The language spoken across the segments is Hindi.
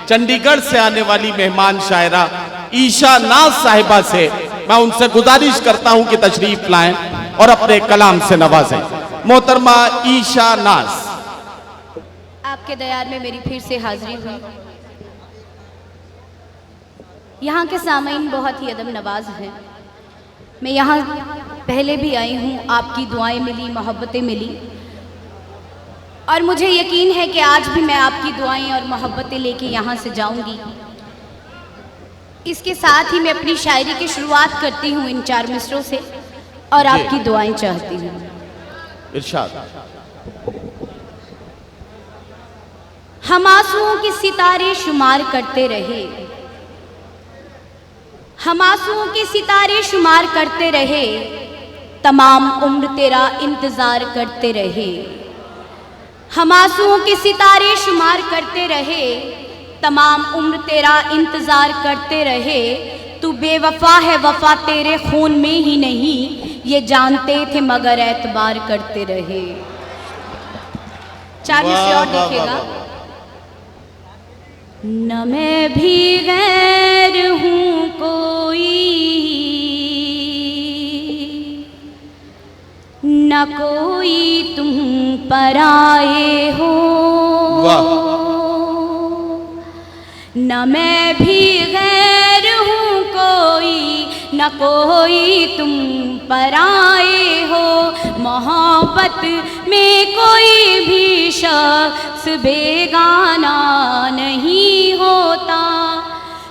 चंडीगढ़ से आने वाली मेहमान शायरा ईशा नाज साहिबा से मैं उनसे गुजारिश करता हूं कि तशरीफ लाएं और अपने कलाम से नवाजें। मोहतरमा ईशा नाज। आपके दयार में मेरी फिर से हाजिरी हुई। यहाँ के सामीन बहुत ही अदब नवाज हैं। मैं यहाँ पहले भी आई हूँ, आपकी दुआएं मिली, मोहब्बतें मिली, और मुझे यकीन है कि आज भी मैं आपकी दुआएं और मोहब्बतें लेके यहाँ से जाऊँगी। इसके साथ ही मैं अपनी शायरी की शुरुआत करती हूँ इन 4 मिसरों से, और आपकी दुआएं चाहती हूँ। इरशाद। हम आंसुओं के सितारे शुमार करते रहे, हम आंसुओं के सितारे शुमार करते रहे, तमाम उम्र तेरा इंतजार करते रहे। हम आंसुओं के सितारे शुमार करते रहे, तमाम उम्र तेरा इंतजार करते रहे। तू बेवफा है, वफा तेरे खून में ही नहीं, ये जानते थे मगर एतबार करते रहे। 4 मिसरे और देखिएगा। न मैं भी गैर हूँ कोई, न कोई तुम पराए हो, न मैं भी गैर हूँ कोई, न कोई तुम पराए हो। मोहब्बत में कोई भी शख्स बेगाना नहीं होता।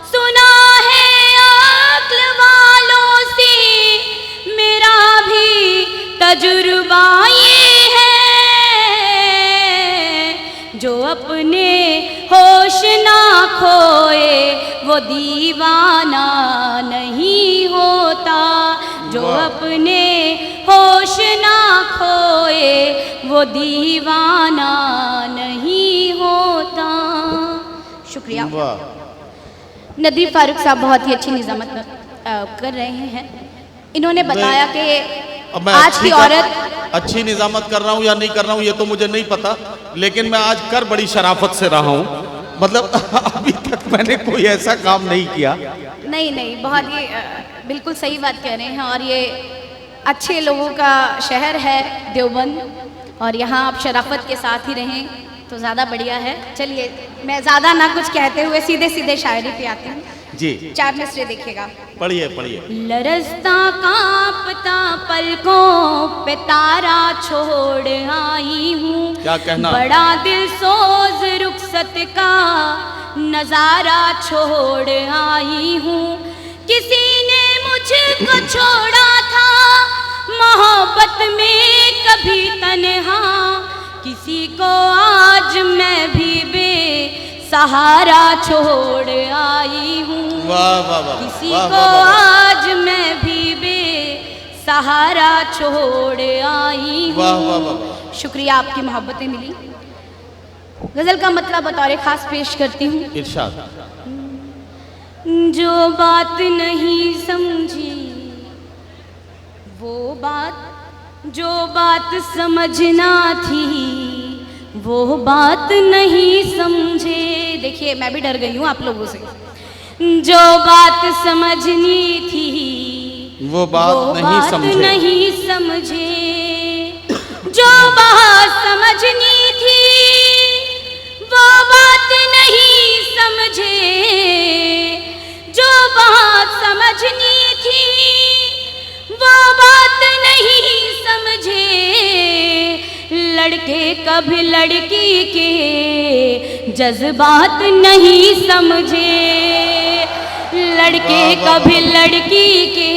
सुना है अक्ल वालों से मेरा भी तजुर्बा ये है, जो अपने होश ना खोए वो दीवाना नहीं होता, जो अपने होश ना खोए वो दीवाना नहीं होता। शुक्रिया। नदीर फारूक साहब बहुत ही अच्छी निजामत कर रहे हैं। इन्होंने बताया कि आज की औरत अच्छी निजामत कर रहा हूँ या नहीं कर रहा हूँ ये तो मुझे नहीं पता, लेकिन मैं आज कर बड़ी शराफत से रहा हूँ। मतलब अभी तक मैंने कोई ऐसा काम नहीं किया। नहीं, बहुत ही बिल्कुल सही बात कह रहे हैं। और ये अच्छे लोगों का शहर है देवबंद, और यहाँ आप शराफत के साथ ही रहें तो ज़्यादा बढ़िया है। चलिए मैं ज़्यादा ना कुछ कहते हुए सीधे सीधे शायरी पे आती हूँ जी। 4 मिसरे देखिएगा। पढ़िए पढ़िए। लरजता कांपता पलकों पे तारा छोड़ आई हूँ, क्या कहना। बड़ा दिल सोज रुखसत का नजारा छोड़ आई हूँ। किसी ने मुझको छोड़ा था मोहब्बत में कभी तन्हा, किसी को आज मैं भी बेसहारा छोड़ आई हूँ। वाह वाह वाह। किसी को आज मैं भी बेसहारा छोड़ आई हूँ। वाह वाह वाह। शुक्रिया, आपकी मोहब्बतें मिली। गजल का मतलब बतौर खास पेश करती हूँ। इरशाद। जो बात नहीं समझी वो बात, जो बात समझना थी वो बात नहीं समझे। देखिए मैं भी डर गई हूँ आप लोगों से। जो बात समझनी थी वो बात नहीं समझे। जो बात समझनी थी वो बात नहीं समझे। जो बात समझनी थी वो बात नहीं समझे। लड़के कभी लड़की के जज्बात नहीं समझे। लड़के कभी लड़की के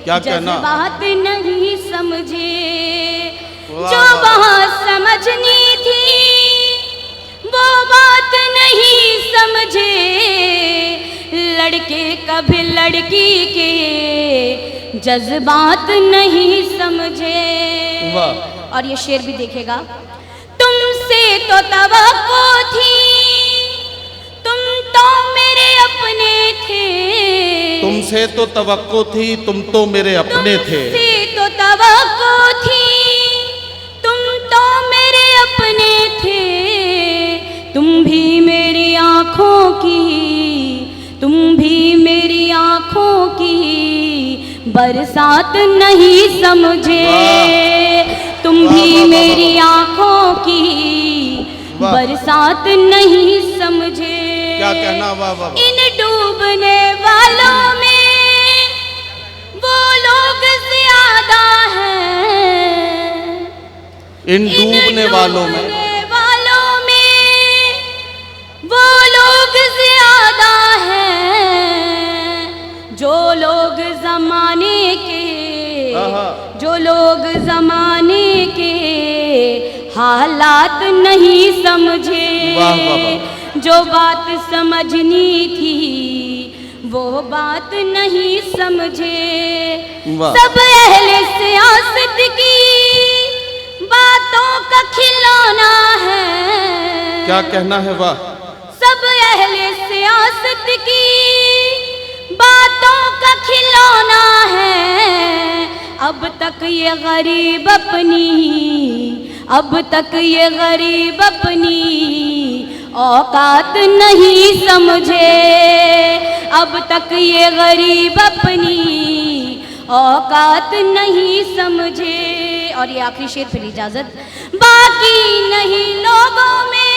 जज्बात नहीं समझे। जो बात समझनी थी वो बात नहीं समझे। लड़के कभी लड़की के जज्बात नहीं समझे। और ये शेर भी देखेगा। तुमसे तो तवक्को थी, तुम तो मेरे अपने थे। तुमसे तो तवक्को थी, तुम तो मेरे अपने थे। तुमसे तो तवक्को थी, तुम तो मेरे अपने थे। तुम भी मेरी आँख आँखों की, तुम भी मेरी आँखों की बरसात नहीं समझे। तुम भी मेरी आँखों की बरसात नहीं समझे। क्या कहना, वाह वाह। इन डूबने वालों में वो लोग ज्यादा हैं, इन डूबने वालों में वो लोग ज्यादा हैं, जो लोग जमाने के, जो लोग जमाने के हालात नहीं समझे। वाह वाह। जो बात समझनी थी वो बात नहीं समझे। वाह। सब अहले सियासत की बातों का खिलौना है। क्या कहना है, वाह। सब अहले सियासत की बातों का खिलौना है। अब तक ये गरीब अपनी, अब तक ये गरीब अपनी औकात नहीं समझे। अब तक ये गरीब अपनी औकात नहीं समझे। और ये आखिरी शेर फिर इजाजत। बाकी नहीं लोगों में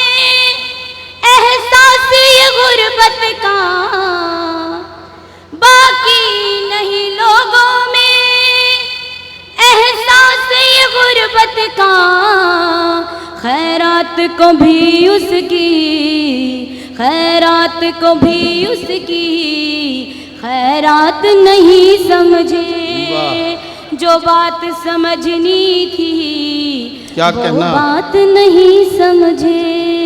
एहसास ये गुर्बत का, बाकी नहीं लोगों में एहसास ये गुर्बत का। खैरात को भी उसकी, खैरात को भी उसकी खैरात नहीं समझे। जो बात समझनी थी क्या वो कहना, बात नहीं समझे।